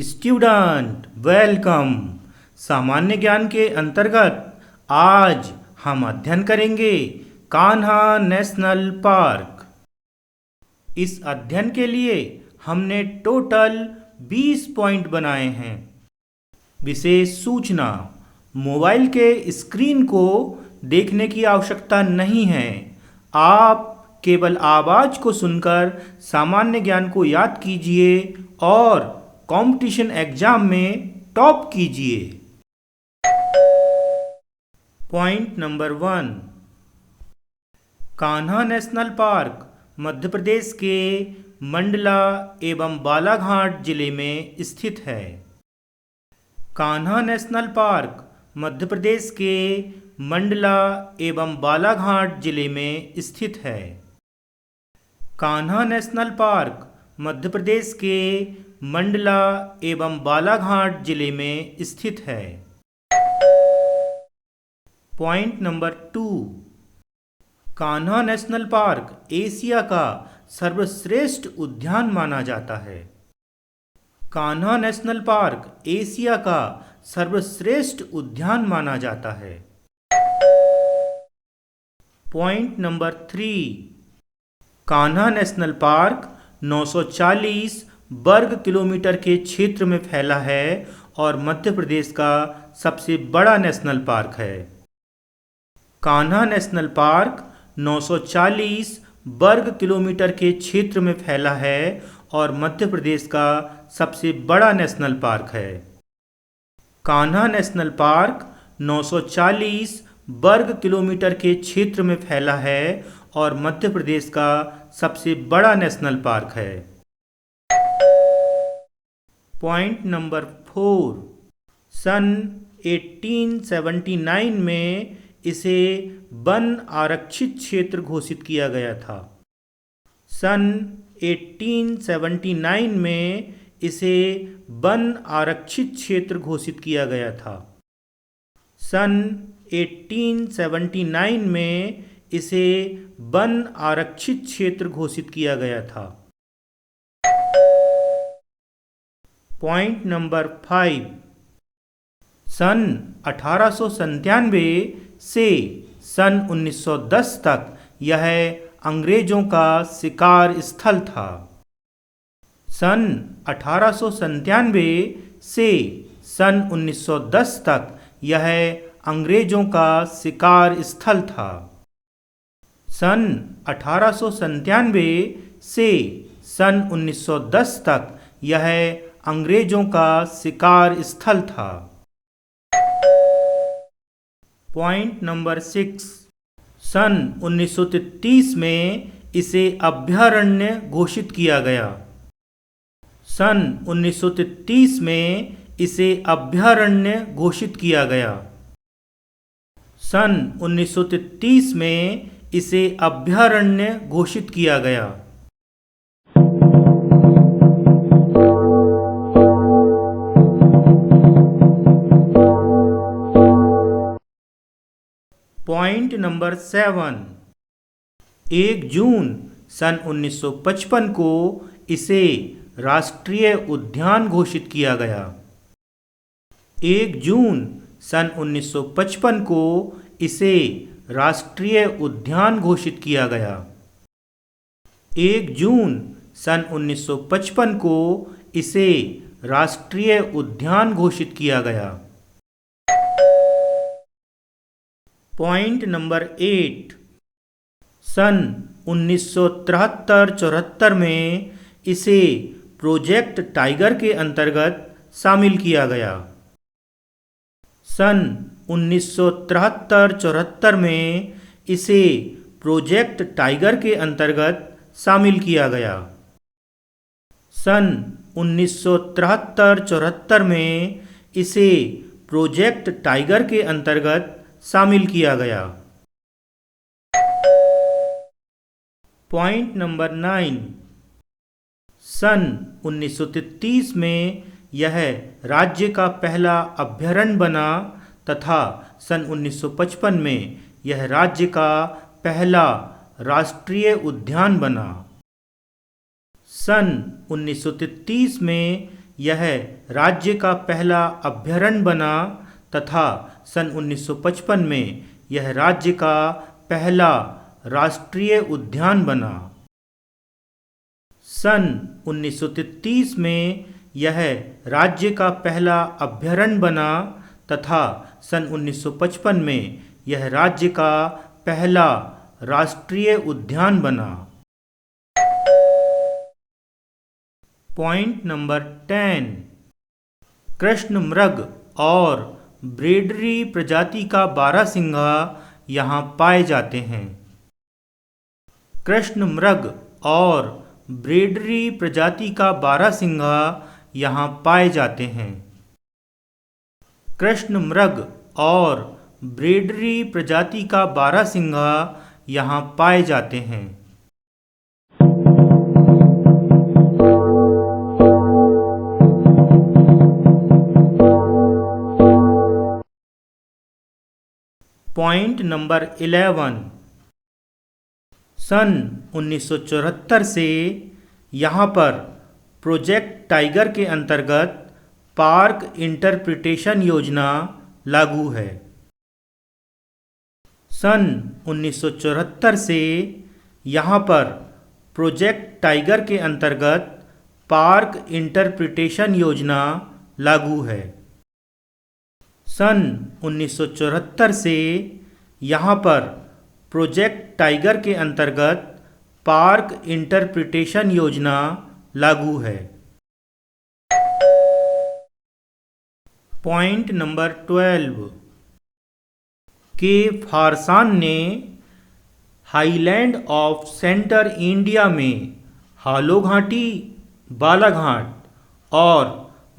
Student welcome. सामान्य ज्ञान के अंतर्गत आज हम अध्ययन करेंगे कान्हा नेशनल पार्क। इस अध्ययन के लिए हमने टोटल 20 पॉइंट बनाए हैं। विशेष सूचना, मोबाइल के स्क्रीन को देखने की आवश्यकता नहीं है। आप केवल आवाज़ को सुनकर सामान्य ज्ञान को याद कीजिए और कंपटीशन एग्जाम में टॉप कीजिए। Point number 1, Kanha national park Madhya Pradesh के मंडला एवं बालाघाट जिले में स्थित है। कान्हा नेशनल पार्क मध्य प्रदेश के मंडला एवं बालाघाट जिले में स्थित है। कान्हा नेशनल पार्क मध्य प्रदेश के मंडला एवं बालाघाट जिले में स्थित है। Point number 2, Kanha national park Asia का सर्वश्रेष्ठ उद्यान माना जाता है। कान्हा नेशनल पार्क एशिया का सर्वश्रेष्ठ उद्यान माना जाता है। Point number 3, Kanha national park 940 वर्ग किलोमीटर के क्षेत्र में फैला है और मध्य प्रदेश का सबसे बड़ा नेशनल पार्क है। कान्हा नेशनल पार्क 940 वर्ग किलोमीटर के क्षेत्र में फैला है और मध्य प्रदेश का सबसे बड़ा नेशनल पार्क है। कान्हा नेशनल पार्क 940 वर्ग किलोमीटर के क्षेत्र में फैला है और मध्य प्रदेश का सबसे बड़ा नेशनल पार्क है। पॉइंट नंबर 4, सन 1879 में इसे वन आरक्षित क्षेत्र घोषित किया गया था। सन 1879 में इसे वन आरक्षित क्षेत्र घोषित किया गया था। सन 1879 में इसे वन आरक्षित क्षेत्र घोषित किया गया था। पॉइंट नंबर 5, सन 1897 से सन 1910 तक यह अंग्रेजों का शिकार स्थल था। सन 1897 से सन 1910 तक यह अंग्रेजों का शिकार स्थल था। सन 1897 से सन 1910 तक यह अंग्रेजों का शिकार स्थल था। पॉइंट नंबर 6, सन 1933 में इसे अभयारण्य घोषित किया गया। सन 1933 में इसे अभयारण्य घोषित किया गया। सन 1933 में इसे अभयारण्य घोषित किया गया। पॉइंट नंबर 7, 1 जून सन 1955 को इसे राष्ट्रीय उद्यान घोषित किया गया। 1 जून सन 1955 को इसे राष्ट्रीय उद्यान घोषित किया गया। 1 जून सन 1955 को इसे राष्ट्रीय उद्यान घोषित किया गया। पॉइंट नंबर 8, सन 1973-74 में इसे प्रोजेक्ट टाइगर के अंतर्गत शामिल किया गया। सन 1973-74 में इसे प्रोजेक्ट टाइगर के अंतर्गत शामिल किया गया। सन 1973-74 में इसे प्रोजेक्ट टाइगर के अंतर्गत शामिल किया गया। पॉइंट नंबर 9, सन 1933 में यह राज्य का पहला अभयारण्य बना तथा सन 1955 में यह राज्य का पहला राष्ट्रीय उद्यान बना। सन 1933 में यह राज्य का पहला अभयारण्य बना तथा सन 1955 में यह राज्य का पहला राष्ट्रीय उद्यान बना। सन 1933 में यह राज्य का पहला अभयारण्य बना तथा सन 1955 में यह राज्य का पहला राष्ट्रीय उद्यान बना। पॉइंट नंबर 10, कृष्ण मृग और ब्रेडरी प्रजाति का बारहसिंघा यहाँ पाए जाते हैं। कृष्ण मृग और ब्रेडरी प्रजाति का बारहसिंघा यहाँ पाए जाते हैं। कृष्ण मृग और ब्रेडरी प्रजाति का बारहसिंघा यहाँ पाए जाते हैं। पॉइंट नंबर 11, सन 1974 से यहाँ पर प्रोजेक्ट टाइगर के अंतर्गत पार्क इंटरप्रिटेशन योजना लागू है। सन 1974 से यहाँ पर प्रोजेक्ट टाइगर के अंतर्गत पार्क इंटरप्रिटेशन योजना लागू है। सन 1974 से यहाँ पर प्रोजेक्ट टाइगर के अंतर्गत पार्क इंटरप्रिटेशन योजना लागू है। पॉइंट नंबर 12, के फारसान ने हाईलैंड ऑफ सेंटर इंडिया में हालो घाटी, बालाघाट और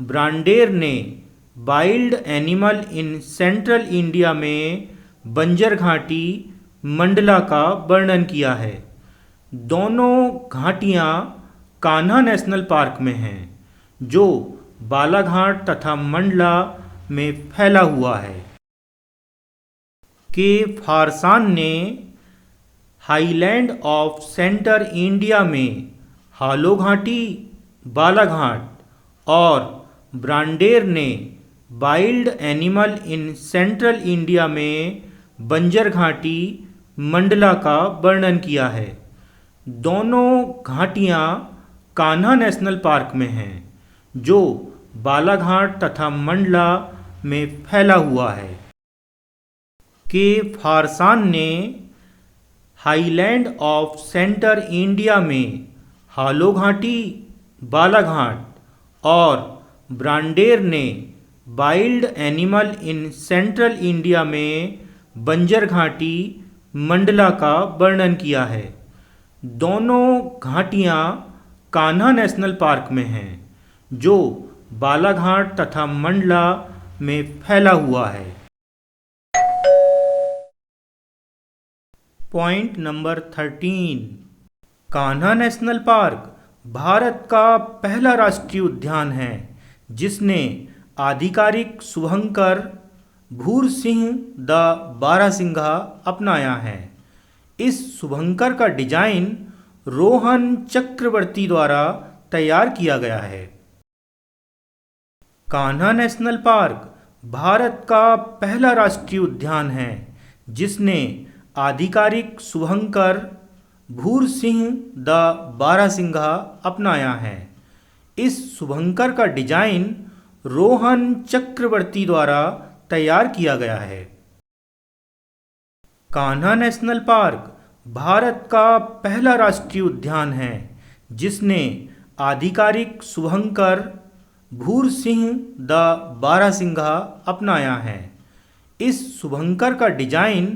ब्रांडेर ने wild animal in central India में बंजर घाटी, मंडला का वर्णन किया है। दोनों घाटियाँ कान्हा नेशनल पार्क में हैं, जो बालाघाट तथा मंडला में फैला हुआ है। के फारसान ने हाईलैंड ऑफ सेंटर इंडिया में हालो घाटी, बालाघाट और ब्रांडेर ने wild animal in central India में बंजर घाटी, मंडला का वर्णन किया है। दोनों घाटियाँ कान्हा नेशनल पार्क में हैं, जो बालाघाट तथा मंडला में फैला हुआ है। के फारसान ने हाईलैंड ऑफ सेंटर इंडिया में हालो घाटी, बालाघाट और ब्रांडेर ने wild animal in central India में बंजर घाटी, मंडला का वर्णन किया है। दोनों घाटियाँ कान्हा नेशनल पार्क में हैं, जो बालाघाट तथा मंडला में फैला हुआ है। Point number 13, Kanha national park Bharat का पहला राष्ट्रीय उद्यान है जिसने आधिकारिक शुभंकर भूरसिंह द बारहसिंघा अपनाया है। इस शुभंकर का डिजाइन रोहन चक्रवर्ती द्वारा तैयार किया गया है। कान्हा नेशनल पार्क भारत का पहला राष्ट्रीय उद्यान है जिसने आधिकारिक शुभंकर भूरसिंह द बारहसिंघा अपनाया है। इस शुभंकर का डिजाइन रोहन चक्रवर्ती द्वारा तैयार किया गया है। कान्हा नेशनल पार्क भारत का पहला राष्ट्रीय उद्यान है जिसने आधिकारिक शुभंकर भूरसिंह द बारहसिंघा अपनाया है। इस शुभंकर का डिजाइन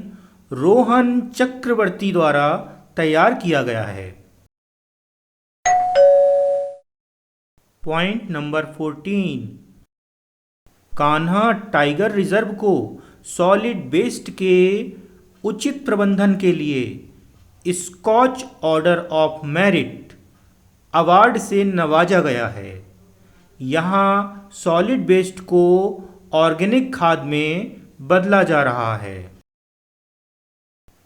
रोहन चक्रवर्ती द्वारा तैयार किया गया है। Point number 14, Kanha tiger reserve को सॉलिड वेस्ट के उचित प्रबंधन के लिए Scotch order of merit award से नवाजा गया है। यहाँ सॉलिड वेस्ट को ऑर्गेनिक खाद में बदला जा रहा है।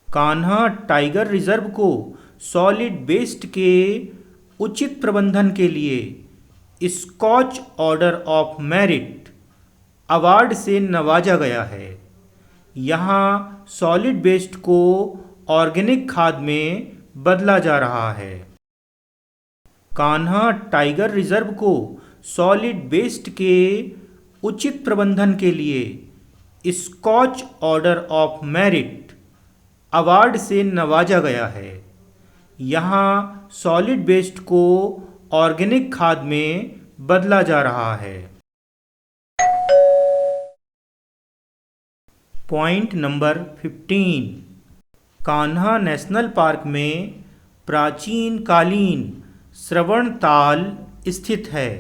कान्हा टाइगर रिजर्व को सॉलिड वेस्ट के उचित प्रबंधन के लिए Scotch order of merit award से नवाजा गया है। यहाँ सॉलिड वेस्ट को ऑर्गेनिक खाद में बदला जा रहा है। कान्हा टाइगर रिजर्व को सॉलिड वेस्ट के उचित प्रबंधन के लिए Scotch order of merit award से नवाजा गया है। यहाँ सॉलिड वेस्ट को ऑर्गेनिक खाद में बदला जा रहा है। Point number 15, Kanha national park में प्राचीन कालीन श्रवण ताल स्थित है।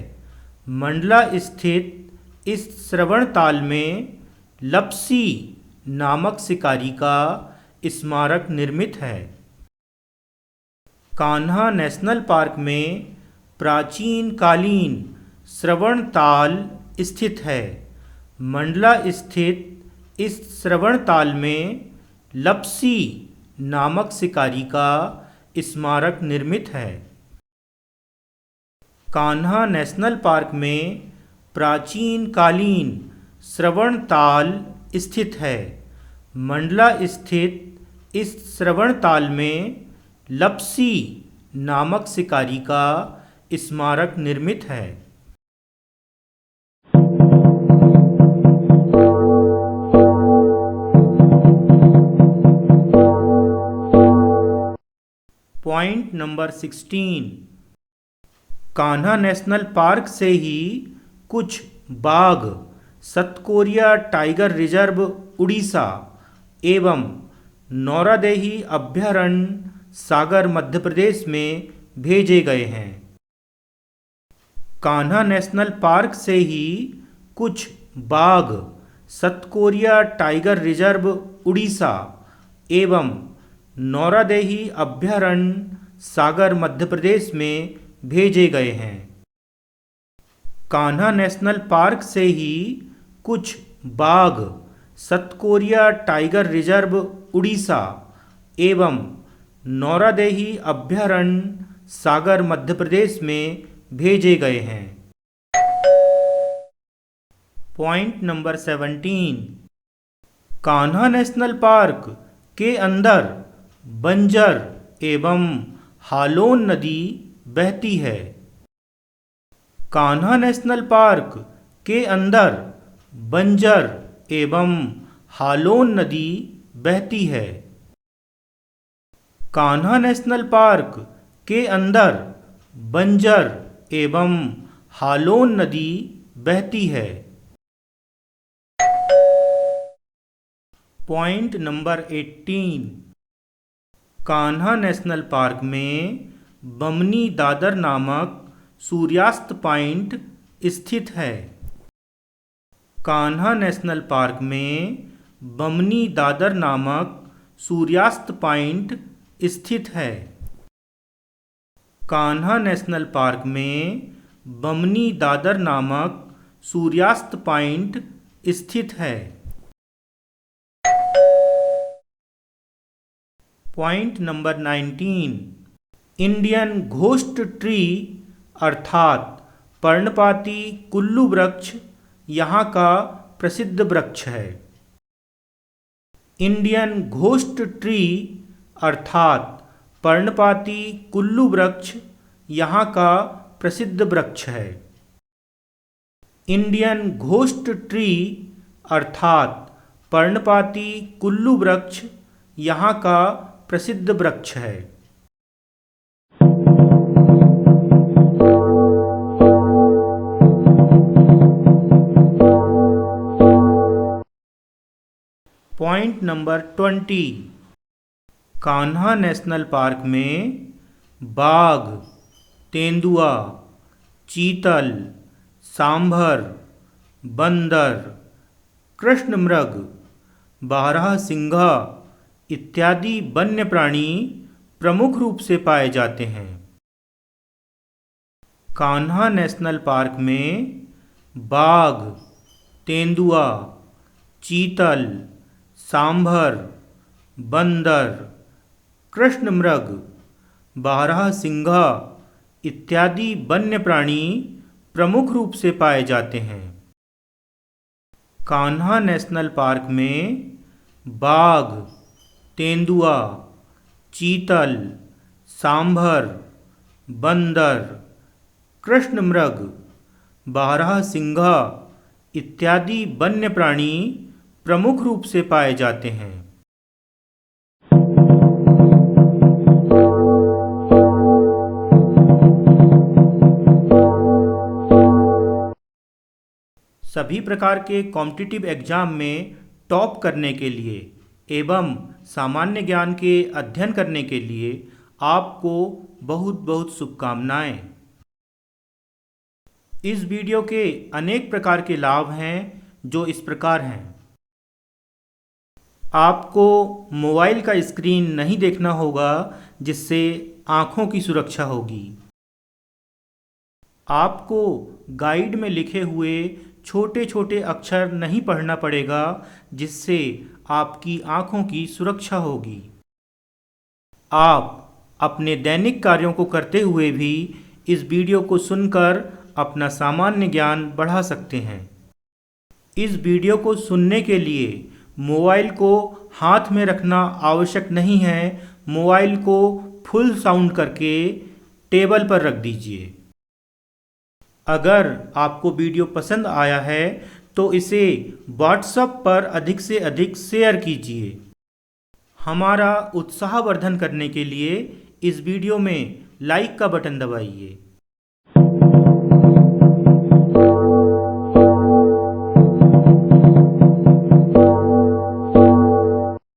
मंडला स्थित इस श्रवण ताल में लपसी नामक शिकारी का स्मारक निर्मित है। कान्हा नेशनल पार्क में प्राचीन कालीन श्रवण ताल स्थित है। मंडला स्थित इस श्रवण ताल में लपसी नामक शिकारी का स्मारक निर्मित है। कान्हा नेशनल पार्क में प्राचीन कालीन श्रवण ताल स्थित है। मंडला स्थित इस श्रवण ताल में लपसी नामक शिकारी का स्मारक निर्मित है। Point number 16, Kanha national park से ही कुछ बाघ सतकोरिया टाइगर रिजर्व उड़ीसा एवं नौरादेही अभयारण्य सागर मध्य प्रदेश में भेजे गए हैं। कान्हा नेशनल पार्क से ही कुछ बाघ सतकोरिया टाइगर रिजर्व उड़ीसा एवं नौरादेही अभयारण्य सागर मध्य प्रदेश में भेजे गए हैं। कान्हा नेशनल पार्क से ही कुछ बाघ सतकोरिया टाइगर रिजर्व उड़ीसा एवं नौरादेही अभयारण्य सागर मध्य प्रदेश में भेजे गए हैं। Point number 17, Kanha national park के अंदर बंजर एवं हालोन नदी बहती है। कान्हा नेशनल पार्क के अंदर बंजर एवं हालोन नदी बहती है। कान्हा नेशनल पार्क के अंदर बंजर एवं हालोन नदी बहती है। Point number 18, Kanha national park में बमनी दादर नामक सूर्यास्त पॉइंट स्थित है। कान्हा नेशनल पार्क में बमनी दादर नामक सूर्यास्त पॉइंट स्थित है। कान्हा नेशनल पार्क में बमनी दादर नामक सूर्यास्त पॉइंट स्थित है। Point number 19, Indian ghost tree अर्थात पर्णपाती कुल्लू वृक्ष यहाँ का प्रसिद्ध वृक्ष है। इंडियन घोस्ट ट्री अर्थात पर्णपाती कुल्लू वृक्ष यहाँ का प्रसिद्ध वृक्ष है। इंडियन घोस्ट ट्री अर्थात पर्णपाती कुल्लू वृक्ष यहाँ का प्रसिद्ध वृक्ष है। Point number 20, Kanha national park में बाघ, तेंदुआ, चीतल, सांभर, बंदर, कृष्णमृग, बारहसिंघा इत्यादि वन्य प्राणी प्रमुख रूप से पाए जाते हैं। कान्हा नेशनल पार्क में बाघ, तेंदुआ, चीतल, सांभर, बंदर, कृष्णमृग, बारहसिंघा इत्यादि वन्य प्राणी प्रमुख रूप से पाए जाते हैं। कान्हा नेशनल पार्क में बाघ, तेंदुआ, चीतल, सांभर, बंदर, कृष्णमृग, बारहसिंघा इत्यादि वन्य प्राणी प्रमुख रूप से पाए जाते हैं। सभी प्रकार के कॉम्पिटिटिव एग्जाम में टॉप करने के लिए एवं सामान्य ज्ञान के अध्ययन करने के लिए आपको बहुत बहुत शुभकामनाएं। इस वीडियो के अनेक प्रकार के लाभ हैं जो इस प्रकार हैं। आपको मोबाइल का स्क्रीन नहीं देखना होगा जिससे आँखों की सुरक्षा होगी। आपको गाइड में लिखे हुए छोटे छोटे अक्षर नहीं पढ़ना पड़ेगा जिससे आपकी आँखों की सुरक्षा होगी। आप अपने दैनिक कार्यों को करते हुए भी इस वीडियो को सुनकर अपना सामान्य ज्ञान बढ़ा सकते हैं। इस वीडियो को सुनने के लिए मोबाइल को हाथ में रखना आवश्यक नहीं है। मोबाइल को फुल साउंड करके टेबल पर रख दीजिए। अगर आपको वीडियो पसंद आया है तो इसे व्हाट्सएप पर अधिक से अधिक शेयर कीजिए। हमारा उत्साहवर्धन करने के लिए इस वीडियो में लाइक का बटन दबाइए।